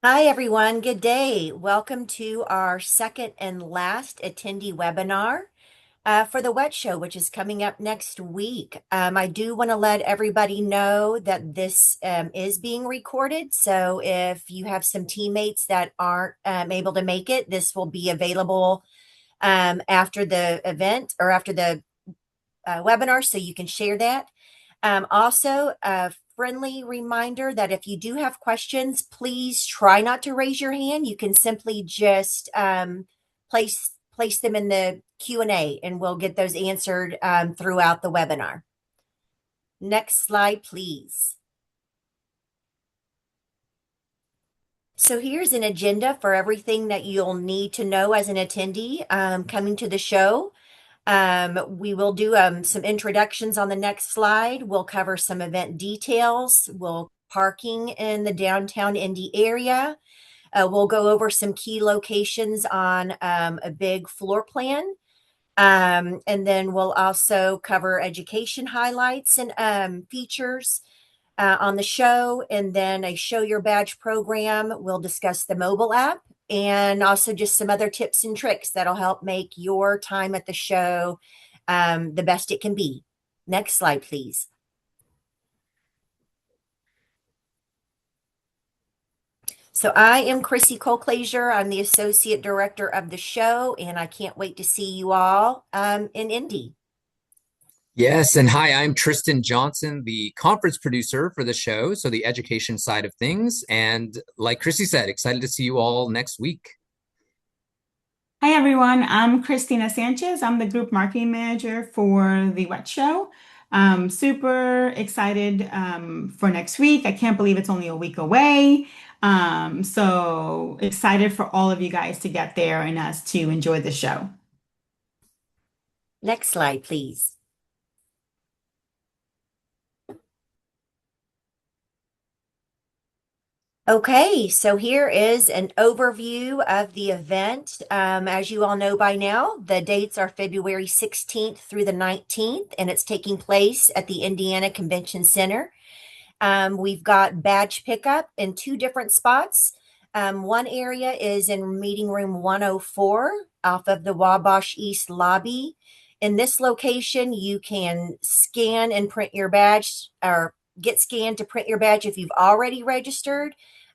Hi, everyone. Good day. Welcome to our second and last attendee webinar for the WWETT Show, which is coming up next week. I do want to let everybody know that this is being recorded. So if you have some teammates that aren't able to make it, this will be available after the event or after the webinar, so you can share that. Also, a friendly reminder that if you do have questions, please try not to raise your hand. You can simply just place them in the Q&A, and we'll get those answered throughout the webinar. Next slide, please. So here's an agenda for everything that you'll need to know as an attendee coming to the show. We will do some introductions on the next slide. We'll cover some event details. We'll parking in the downtown Indy area. We'll go over some key locations on a big floor plan. And then we'll also cover education highlights and features on the show. And then a Show Your Badge program. We'll discuss the mobile app and also just some other tips and tricks that'll help make your time at the show the best it can be. Next slide, please. So I am Chrissy Colclazier. I'm the Associate Director of the show, and I can't wait to see you all in Indy. Yes, and hi, I'm Tristan Johnson, the conference producer for the show, so the education side of things. And like Chrissy said, excited to see you all next week. Hi everyone, I'm Christina Sanchez. I'm the group marketing manager for the WWETT Show. Super excited for next week. I can't believe it's only a week away. So excited for all of you guys to get there and us to enjoy the show. Next slide, please. Okay, so here is an overview of the event. As you all know by now, the dates are February 16th through the 19th, and it's taking place at the Indiana Convention Center. We've got badge pickup in two different spots. One area is in meeting room 104 off of the Wabash East lobby. In this location, you can scan and print your badge or get scanned to print your badge if you've already registered.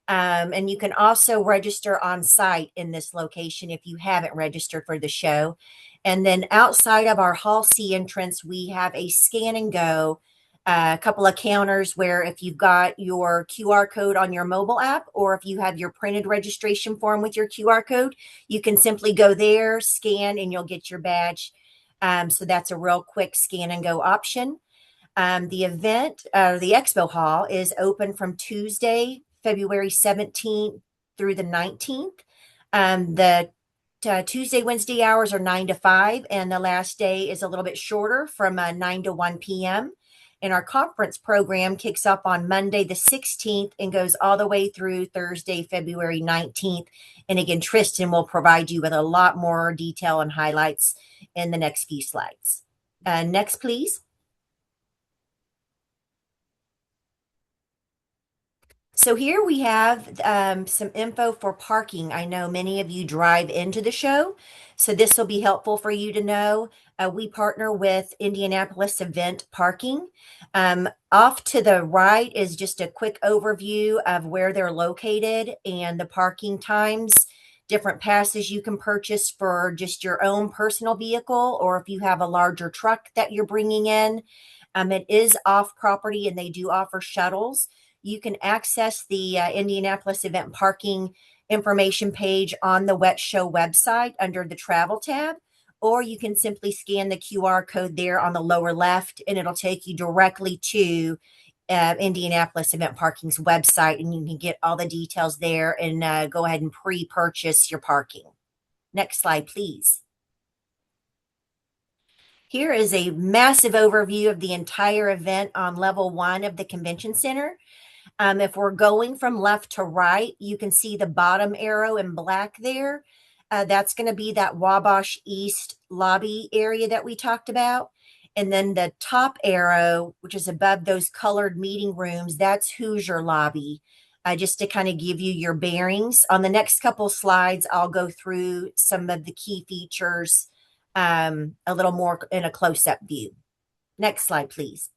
And you can also register on site in this location if you haven't registered for the show. And then outside of our Hall C entrance, we have a scan and go, a couple of counters where if you've got your QR code on your mobile app or if you have your printed registration form with your QR code, you can simply go there, scan, and you'll get your badge. So that's a real quick scan and go option. The expo hall is open from Tuesday, February 17th through the 19th. The Tuesday, Wednesday hours are 9 to 5, and the last day is a little bit shorter from 9 to 1 p.m. And our conference program kicks up on Monday, the 16th, and goes all the way through Thursday, February 19th. And again, Tristan will provide you with a lot more detail and highlights in the next few slides. Next, please. So here we have some info for parking. I know many of you drive into the show, so this will be helpful for you to know. We partner with Indianapolis Event Parking. Off to the right is just a quick overview of where they're located and the parking times, different passes you can purchase for just your own personal vehicle, or if you have a larger truck that you're bringing in. It is off property and they do offer shuttles. You can access the Indianapolis Event Parking information page on the WWETT Show website under the Travel tab, or you can simply scan the QR code there on the lower left, and it'll take you directly to Indianapolis Event Parking's website, and you can get all the details there and go ahead and pre-purchase your parking. Next slide, please. Here is a massive overview of the entire event on level 1 of the convention center. If we're going from left to right, you can see the bottom arrow in black there. That's going to be that Wabash East lobby area that we talked about. And then the top arrow, which is above those colored meeting rooms, that's Hoosier lobby. just to kind of give you your bearings. On the next couple slides, I'll go through some of the key features a little more in a close-up view. Next slide, please.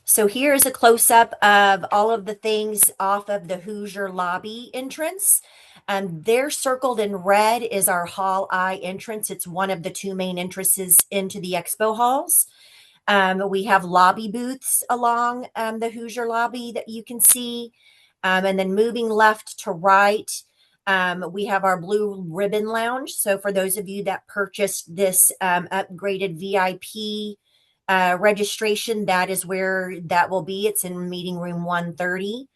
So here's a close-up of all of the things off of the Hoosier lobby entrance. There circled in red is our Hall I entrance. It's one of the two main entrances into the expo halls. We have lobby booths along the Hoosier lobby that you can see. And then moving left to right, we have our blue ribbon lounge. So for those of you that purchased this upgraded VIP registration, that is where that will be. It's in meeting room 130.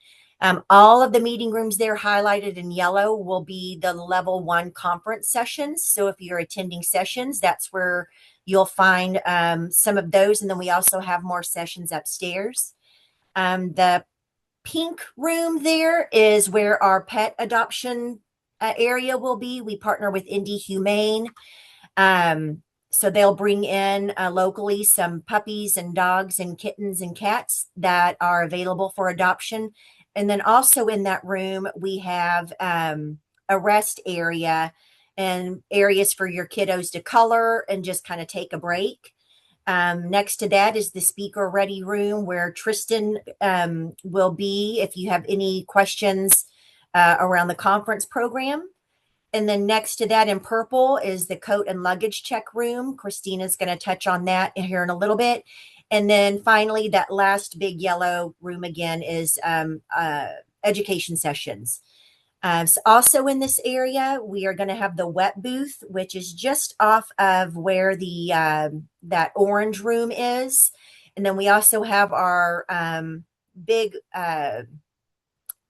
All of the meeting rooms there highlighted in yellow will be the level 1 conference sessions. So if you're attending sessions, that's where you'll find some of those. And then we also have more sessions upstairs. The pink room there is where our pet adoption area will be. We partner with Indie Humane. So they'll bring in locally some puppies and dogs and kittens and cats that are available for adoption. And then also in that room, we have a rest area and areas for your kiddos to color and just kind of take a break. Next to that is the speaker ready room where Tristan will be if you have any questions around the conference program. And then next to that in purple is the coat and luggage check room. Christina's going to touch on that here in a little bit. And then finally, that last big yellow room again is education sessions. So also in this area, we are going to have the WWETT booth, which is just off of where the that orange room is. And then we also have our big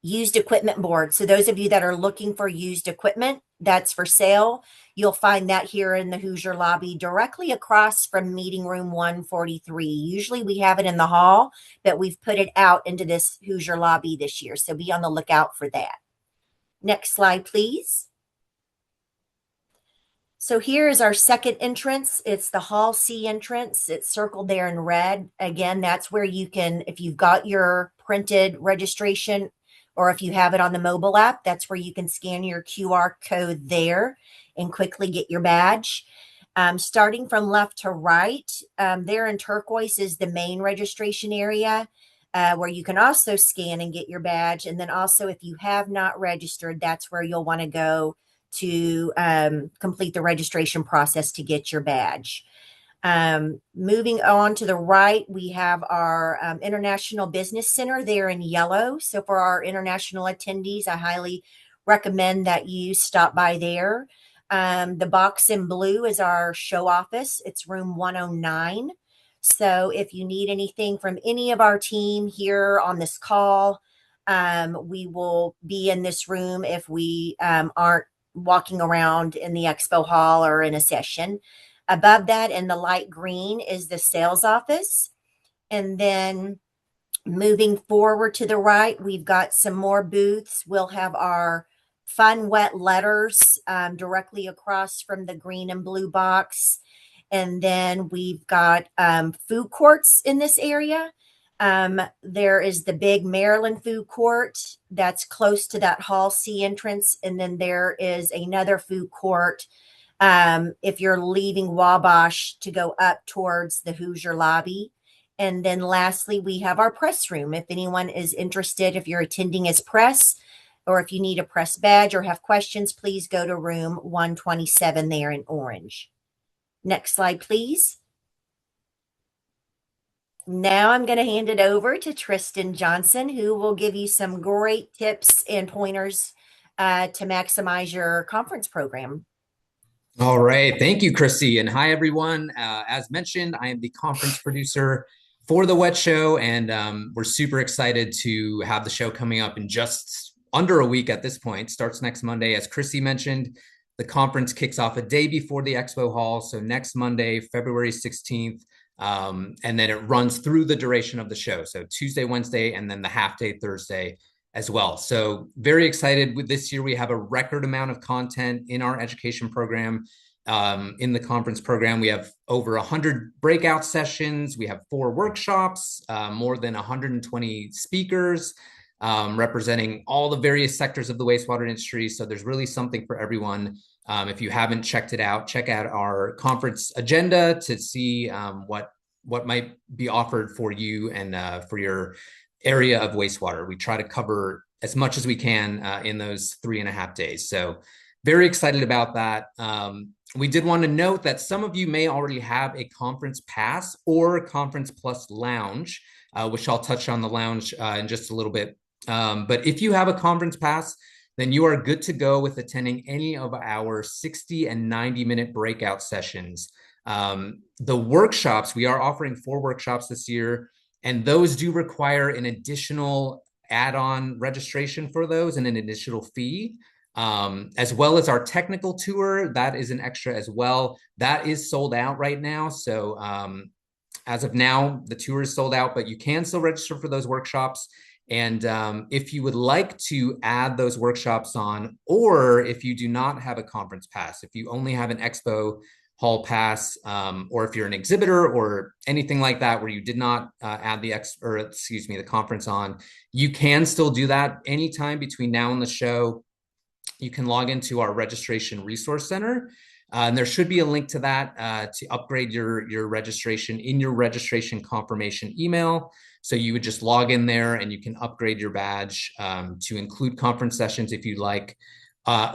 used equipment board. So those of you that are looking for used equipment that's for sale, you'll find that here in the Hoosier lobby directly across from meeting room 143. Usually we have it in the hall, but we've put it out into this Hoosier lobby this year. So be on the lookout for that. Next slide, please. So here is our second entrance. It's the Hall C entrance. It's circled there in red. Again, that's where you can, if you've got your printed registration or if you have it on the mobile app, that's where you can scan your QR code there and quickly get your badge. Starting from left to right, there in turquoise is the main registration area where you can also scan and get your badge. And then also if you have not registered, that's where you'll want to go to complete the registration process to get your badge. Moving on to the right, we have our International Business Center there in yellow. So for our international attendees, I highly recommend that you stop by there. The box in blue is our show office. It's room 109. So if you need anything from any of our team here on this call, we will be in this room if we aren't walking around in the expo hall or in a session. Above that in the light green is the sales office. And then moving forward to the right, we've got some more booths. We'll have our fun wet letters directly across from the green and blue box. And then we've got food courts in this area. There is the big Maryland food court that's close to that Hall C entrance. And then there is another food court if you're leaving Wabash to go up towards the Hoosier lobby. And then lastly, we have our press room. If anyone is interested, if you're attending as press, or if you need a press badge or have questions, please go to room 127 there in orange. Next slide, please. Now I'm going to hand it over to Tristan Johnson, who will give you some great tips and pointers to maximize your conference program. All right. Thank you, Chrissy. And hi, everyone. As mentioned, I am the conference producer for the WWETT show, and we're super excited to have the show coming up in just under a week at this point. Starts next Monday. As Chrissy mentioned, the conference kicks off a day before the expo hall. So next Monday, February 16th, and then it runs through the duration of the show. So Tuesday, Wednesday, and then the half day Thursday as well. So very excited with this year. We have a record amount of content in our education program. in the conference program. We have over 100 breakout sessions. We have 4 workshops, more than 120 speakers, representing all the various sectors of the wastewater industry. So there's really something for everyone. If you haven't checked it out, check out our conference agenda to see what might be offered for you and for your area of wastewater. We try to cover as much as we can in those 3.5 days. So very excited about that. We did want to note that some of you may already have a conference pass or conference plus lounge, which I'll touch on the lounge in just a little bit. But if you have a conference pass, then you are good to go with attending any of our 60 and 90-minute breakout sessions. The workshops, we are offering 4 workshops this year, and those do require an additional add-on registration for those and an additional fee, as well as our technical tour. That is an extra as well. That is sold out right now. So as of now, the tour is sold out, but you can still register for those workshops. And if you would like to add those workshops on, or if you do not have a conference pass, if you only have an expo hall pass, or if you're an exhibitor or anything like that where you did not add the conference on, you can still do that anytime between now and the show. You can log into our registration resource center. And there should be a link to that to upgrade your registration in your registration confirmation email. So you would just log in there and you can upgrade your badge to include conference sessions if you'd like,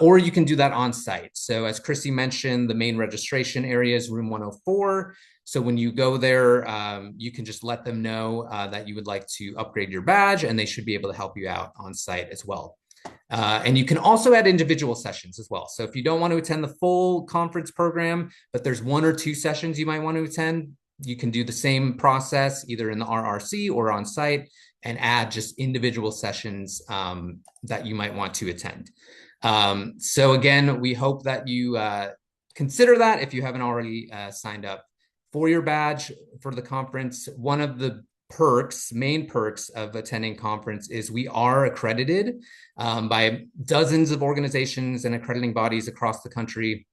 or you can do that on site. So as Chrissy mentioned, the main registration area is room 104. So when you go there, you can just let them know that you would like to upgrade your badge, and they should be able to help you out on site as well. And you can also add individual sessions as well. So if you don't want to attend the full conference program, but there's 1 or 2 sessions you might want to attend, you can do the same process either in the RRC or on site and add just individual sessions that you might want to attend. So again, we hope that you consider that if you haven't already signed up for your badge for the conference. One of the main perks of attending conference is we are accredited by dozens of organizations and accrediting bodies across the country.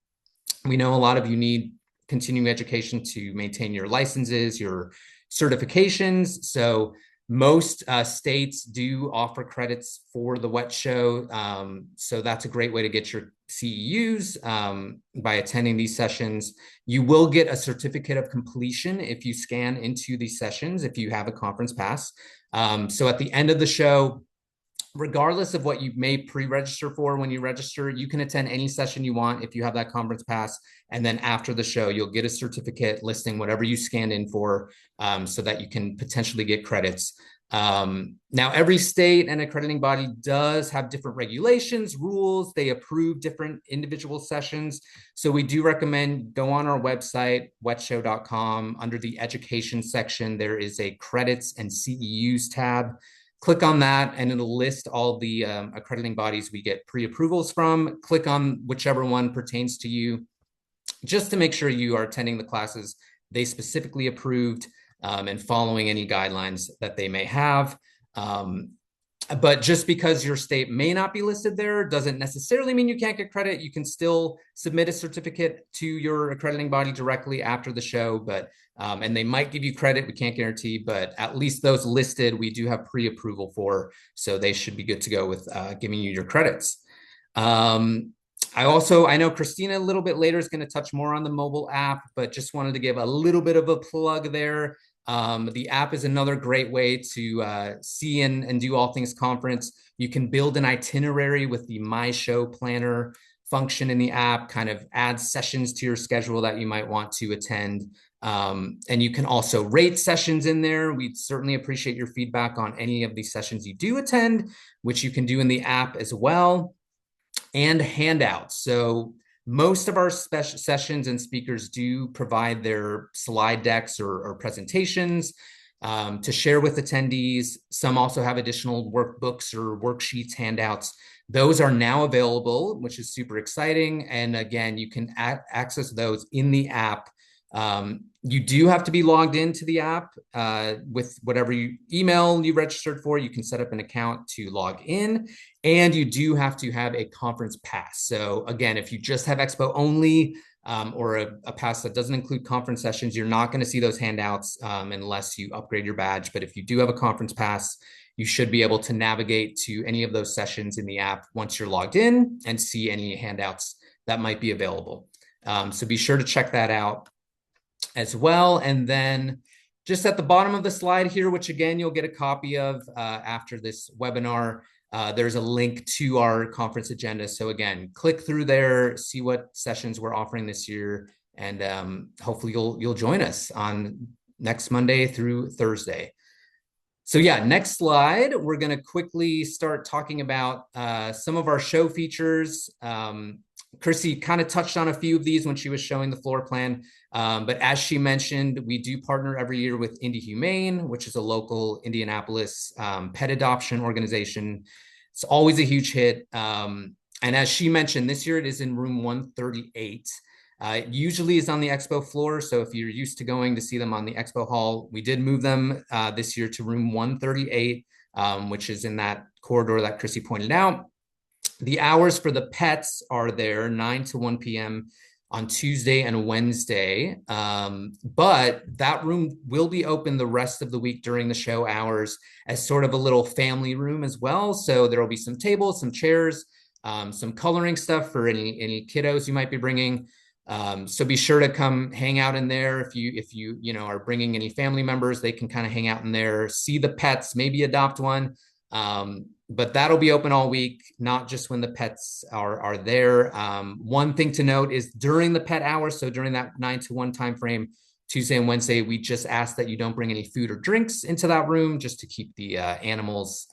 We know a lot of you need continuing education to maintain your licenses, your certifications. So most states do offer credits for the WWETT show. So that's a great way to get your CEUs by attending these sessions. You will get a certificate of completion if you scan into these sessions, if you have a conference pass. So at the end of the show, regardless of what you may pre-register for when you register, you can attend any session you want if you have that conference pass. And then after the show, you'll get a certificate listing whatever you scanned in for, so that you can potentially get credits. Now, every state and accrediting body does have different regulations, rules. They approve different individual sessions. So we do recommend go on our website, wettshow.com. Under the education section, there is a credits and CEUs tab. Click on that and it'll list all the accrediting bodies we get pre-approvals from. Click on whichever one pertains to you, just to make sure you are attending the classes they specifically approved and following any guidelines that they may have. But just because your state may not be listed there doesn't necessarily mean you can't get credit. You can still submit a certificate to your accrediting body directly after the show, but and they might give you credit. We can't guarantee, but at least those listed, we do have pre-approval for, so they should be good to go with giving you your credits. I know Christina a little bit later is going to touch more on the mobile app, but just wanted to give a little bit of a plug there. The app is another great way to see and do all things conference. You can build an itinerary with the My Show Planner function in the app, kind of add sessions to your schedule that you might want to attend. And you can also rate sessions in there. We'd certainly appreciate your feedback on any of these sessions you do attend, which you can do in the app as well. And handouts. So most of our sessions and speakers do provide their slide decks or presentations to share with attendees. Some also have additional workbooks or worksheets, handouts. Those are now available, which is super exciting. And again, you can access those in the app. You do have to be logged into the app with whatever email you registered for. You can set up an account to log in, and you do have to have a conference pass. So again, if you just have Expo only, or a pass that doesn't include conference sessions, you're not going to see those handouts unless you upgrade your badge. But if you do have a conference pass, you should be able to navigate to any of those sessions in the app once you're logged in and see any handouts that might be available. So be sure to check that out as well. And then just at the bottom of the slide here, which again, you'll get a copy of after this webinar, there's a link to our conference agenda. So again, click through there, see what sessions we're offering this year, and hopefully you'll join us on next Monday through Thursday. So yeah, next slide, we're going to quickly start talking about some of our show features. Chrissy kind of touched on a few of these when she was showing the floor plan. But as she mentioned, we do partner every year with Indie Humane, which is a local Indianapolis pet adoption organization. It's always a huge hit. And as she mentioned, this year it is in room 138. It usually is on the expo floor. So if you're used to going to see them on the expo hall, we did move them this year to room 138, which is in that corridor that Chrissy pointed out. The hours for the pets are there 9 to 1 p.m. on Tuesday and Wednesday. But that room will be open the rest of the week during the show hours as sort of a little family room as well. So there will be some tables, some chairs, some coloring stuff for any kiddos you might be bringing. So be sure to come hang out in there. If you are bringing any family members, they can kind of hang out in there, see the pets, maybe adopt one. But that'll be open all week, not just when the pets are there. One thing to note is during the pet hours, so during that 9 to 1 time frame, Tuesday and Wednesday, we just ask that you don't bring any food or drinks into that room just to keep the animals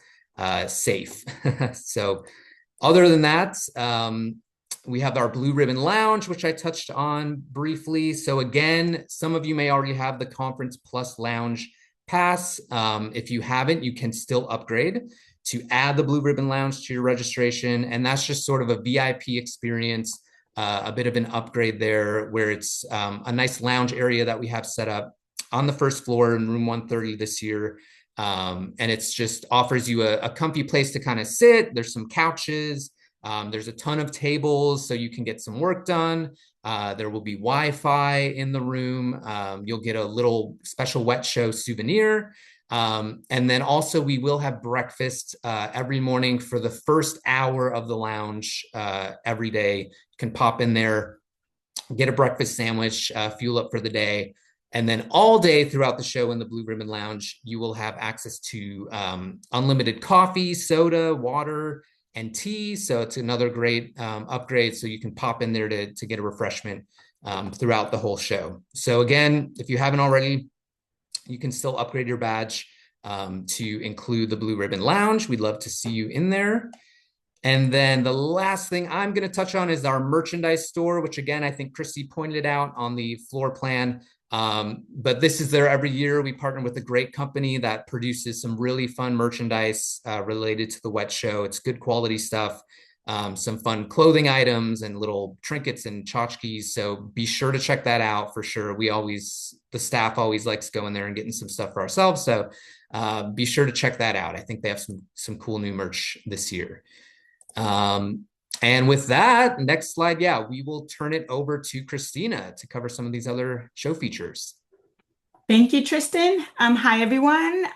safe. So other than that, we have our Blue Ribbon Lounge, which I touched on briefly. So again, some of you may already have the Conference Plus Lounge pass. If you haven't, you can still upgrade to add the Blue Ribbon Lounge to your registration. And that's just sort of a VIP experience, a bit of an upgrade there, where it's a nice lounge area that we have set up on the first floor in room 130 this year. And it's just offers you a comfy place to kind of sit. There's some couches. There's a ton of tables, so you can get some work done. There will be Wi-Fi in the room. You'll get a little special WWETT show souvenir. And then also we will have breakfast every morning for the first hour of the lounge every day. You can pop in there, get a breakfast sandwich, fuel up for the day. And then all day throughout the show in the Blue Ribbon Lounge, you will have access to unlimited coffee, soda, water, and tea. So it's another great upgrade. So you can pop in there to get a refreshment throughout the whole show. So again, if you haven't already, you can still upgrade your badge to include the Blue Ribbon Lounge. We'd love to see you in there. And then the last thing I'm going to touch on is our merchandise store, which again, I think Christy pointed out on the floor plan. But this is there every year. We partner with a great company that produces some really fun merchandise related to the WWETT show. It's good quality stuff, some fun clothing items and little trinkets and tchotchkes. So be sure to check that out for sure. The staff always likes going there and getting some stuff for ourselves. So be sure to check that out. I think they have some cool new merch this year. And with that, next slide, yeah, we will turn it over to Christina to cover some of these other show features. Thank you, Tristan. Hi, everyone.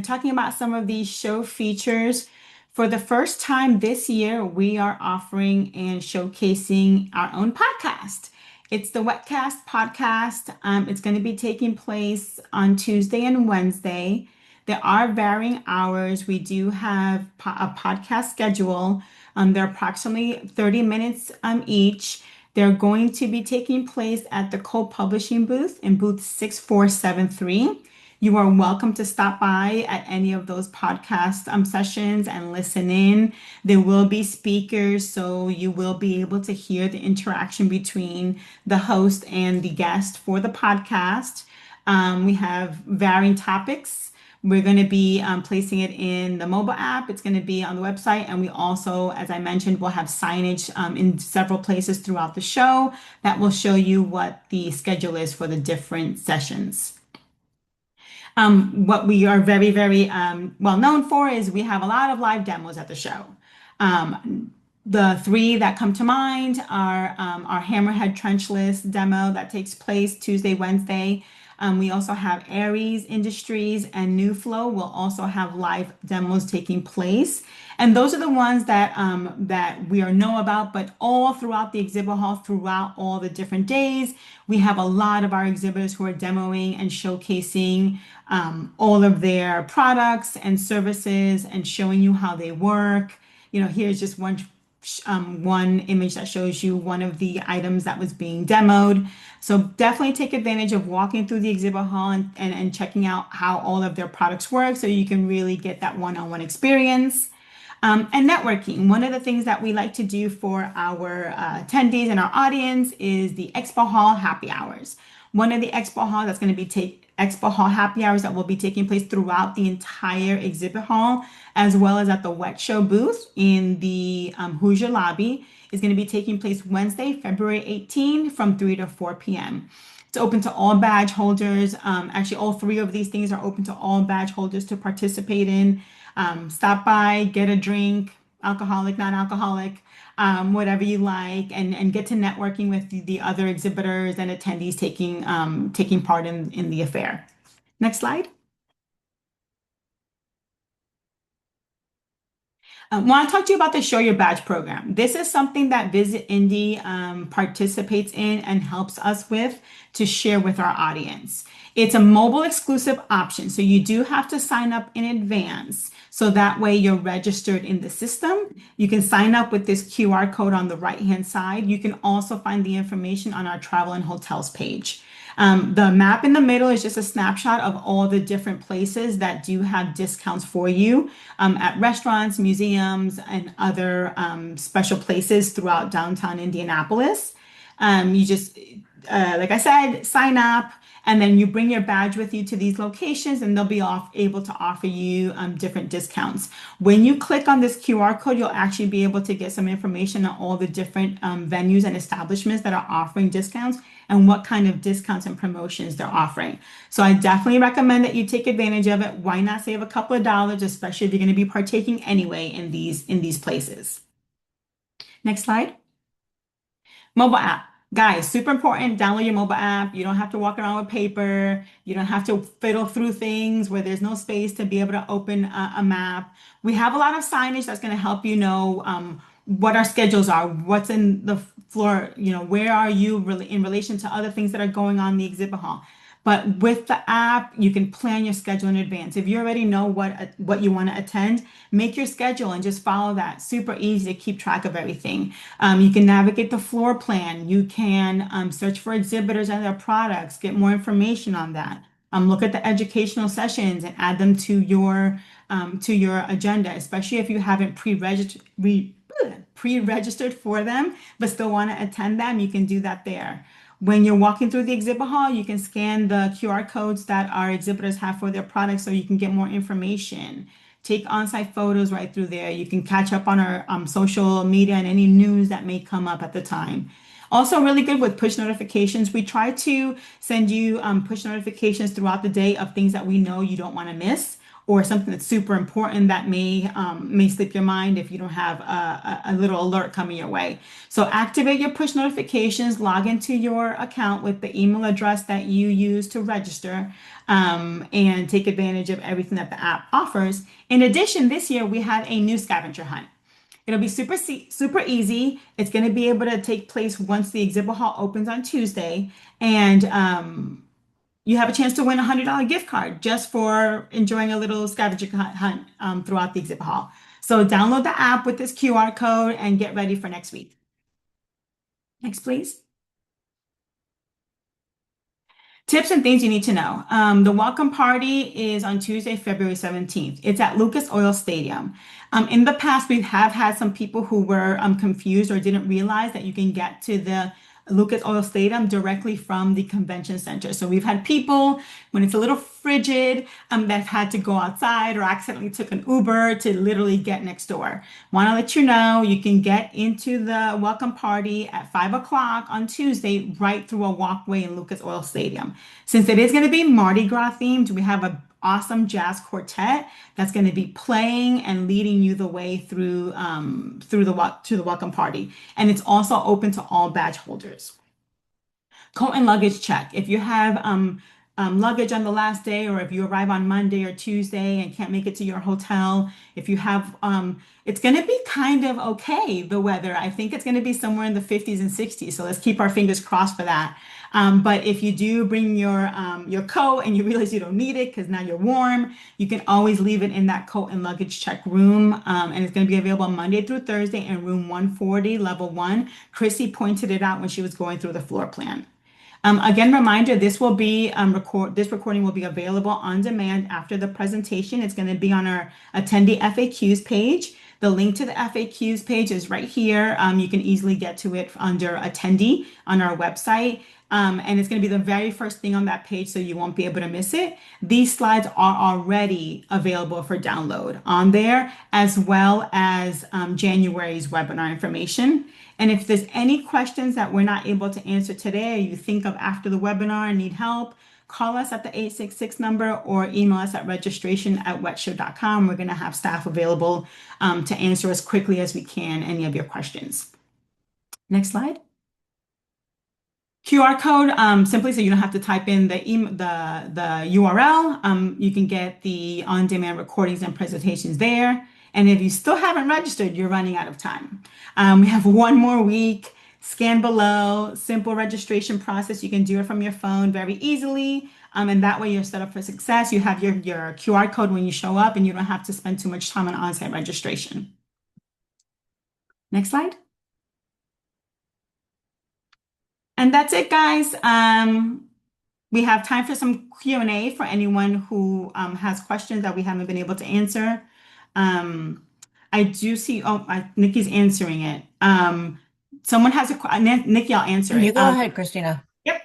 Talking about some of these show features. For the first time this year, we are offering and showcasing our own podcast. It's the WWETTcast podcast. It's going to be taking place on Tuesday and Wednesday. There are varying hours. We do have a podcast schedule. They're approximately 30 minutes each. They're going to be taking place at the co-publishing booth in booth 6473. You are welcome to stop by at any of those podcast sessions and listen in. There will be speakers, so you will be able to hear the interaction between the host and the guest for the podcast. We have varying topics. We're going to be placing it in the mobile app. It's going to be on the website. And we also, as I mentioned, will have signage in several places throughout the show that will show you what the schedule is for the different sessions. What we are very, very well known for is we have a lot of live demos at the show. The three that come to mind are our Hammerhead Trenchless demo that takes place Tuesday, Wednesday. We also have Aries Industries and New Flow will also have live demos taking place. And those are the ones that we are know about, but all throughout the exhibit hall, throughout all the different days, we have a lot of our exhibitors who are demoing and showcasing all of their products and services and showing you how they work. Here's just one image that shows you one of the items that was being demoed. So definitely take advantage of walking through the exhibit hall and checking out how all of their products work so you can really get that one-on-one experience. And networking. One of the things that we like to do for our attendees and our audience is the Expo Hall happy hours. One of the Expo Hall happy hours that will be taking place throughout the entire exhibit hall, as well as at the WWETT Show booth in the Hoosier lobby, is going to be taking place Wednesday, February 18 from 3 to 4 p.m. It's open to all badge holders. Actually, all three of these things are open to all badge holders to participate in. Stop by, get a drink, alcoholic, non-alcoholic, whatever you like, and get to networking with the other exhibitors and attendees taking part in the affair. Next slide. I want to talk to you about the Show Your Badge program. This is something that Visit Indy participates in and helps us with to share with our audience. It's a mobile exclusive option, so you do have to sign up in advance. So that way you're registered in the system. You can sign up with this QR code on the right-hand side. You can also find the information on our travel and hotels page. The map in the middle is just a snapshot of all the different places that do have discounts for you at restaurants, museums, and other special places throughout downtown Indianapolis. You just, like I said, sign up. And then you bring your badge with you to these locations and they'll be able to offer you different discounts. When you click on this QR code, you'll actually be able to get some information on all the different venues and establishments that are offering discounts and what kind of discounts and promotions they're offering. So I definitely recommend that you take advantage of it. Why not save a couple of dollars, especially if you're going to be partaking anyway in these places. Next slide. Mobile app. Guys, super important. Download your mobile app. You don't have to walk around with paper. You don't have to fiddle through things where there's no space to be able to open a map. We have a lot of signage that's going to help you know what our schedules are, what's in the floor, where are you really in relation to other things that are going on in the exhibit hall. But with the app, you can plan your schedule in advance. If you already know what you want to attend, make your schedule and just follow that. Super easy to keep track of everything. You can navigate the floor plan. You can search for exhibitors and their products, get more information on that. Look at the educational sessions and add them to your agenda, especially if you haven't pre-registered for them, but still want to attend them. You can do that there. When you're walking through the exhibit hall, you can scan the QR codes that our exhibitors have for their products so you can get more information. Take on-site photos right through there. You can catch up on our social media and any news that may come up at the time. Also really good with push notifications. We try to send you push notifications throughout the day of things that we know you don't want to miss or something that's super important that may slip your mind if you don't have a little alert coming your way. So activate your push notifications, log into your account with the email address that you use to register, and take advantage of everything that the app offers. In addition, this year we have a new scavenger hunt. It'll be super easy. It's going to be able to take place once the exhibit hall opens on Tuesday. And you have a chance to win a $100 gift card just for enjoying a little scavenger hunt throughout the exhibit hall. So download the app with this QR code and get ready for next week. Next, please. Tips and things you need to know. The welcome party is on Tuesday, February 17th. It's at Lucas Oil Stadium. In the past, we have had some people who were confused or didn't realize that you can get to the Lucas Oil Stadium directly from the convention center. So we've had people, when it's a little frigid, that had to go outside or accidentally took an Uber to literally get next door. Want to let you know you can get into the welcome party at 5 o'clock on Tuesday right through a walkway in Lucas Oil Stadium. Since it is going to be Mardi Gras themed, we have awesome jazz quartet that's going to be playing and leading you the way through the welcome party. And it's also open to all badge holders. Coat and luggage check. If you have luggage on the last day, or if you arrive on Monday or Tuesday and can't make it to your hotel, if you have, it's going to be kind of okay, the weather. I think it's going to be somewhere in the 50s and 60s. So let's keep our fingers crossed for that. But if you do bring your coat and you realize you don't need it because now you're warm, you can always leave it in that coat and luggage check room. And it's going to be available Monday through Thursday in room 140, level 1. Chrissy pointed it out when she was going through the floor plan. Again, reminder, this recording will be available on demand after the presentation. It's going to be on our attendee FAQs page. The link to the FAQs page is right here. You can easily get to it under attendee on our website. And it's going to be the very first thing on that page, so you won't be able to miss it. These slides are already available for download on there, as well as January's webinar information. And if there's any questions that we're not able to answer today, or you think of after the webinar and need help, call us at the 866 number or email us at registration@wettshow.com. We're going to have staff available to answer as quickly as we can any of your questions. Next slide. QR code, simply so you don't have to type in the URL. You can get the on-demand recordings and presentations there. And if you still haven't registered, you're running out of time. We have one more week. Scan below, simple registration process. You can do it from your phone very easily. And that way you're set up for success. You have your QR code when you show up, and you don't have to spend too much time on on-site registration. Next slide. And that's it, guys. We have time for some Q&A for anyone who has questions that we haven't been able to answer. I do see, Nikki's answering it. Someone has a question. Nikki, I'll answer it. You go ahead, Christina. Yep.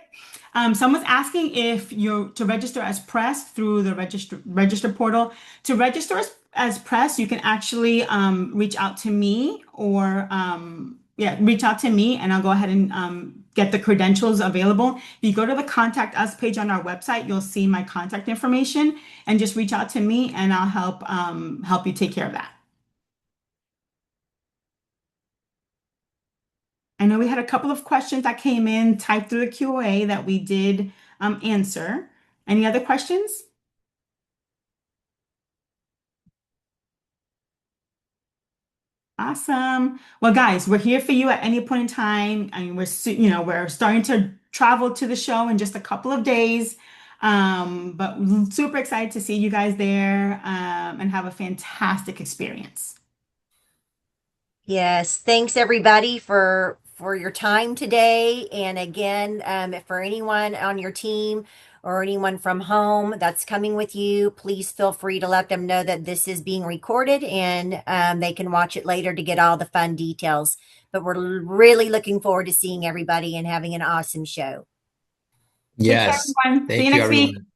Someone's asking if you're to register as press through the register portal. To register as press, you can actually reach out to me, or reach out to me, and I'll go ahead and get the credentials available. If you go to the contact us page on our website, you'll see my contact information, and just reach out to me and I'll help you take care of that. I know we had a couple of questions that came in typed through the QA that we did answer. Any other questions? Awesome. Well, guys, we're here for you at any point in time. I mean, we're starting to travel to the show in just a couple of days. But super excited to see you guys there and have a fantastic experience. Yes, thanks everybody for your time today. And again, for anyone on your team or anyone from home that's coming with you, please feel free to let them know that this is being recorded, and they can watch it later to get all the fun details. But we're really looking forward to seeing everybody and having an awesome show. Take care, Yes. everyone. See Thank you you, next week. everyone.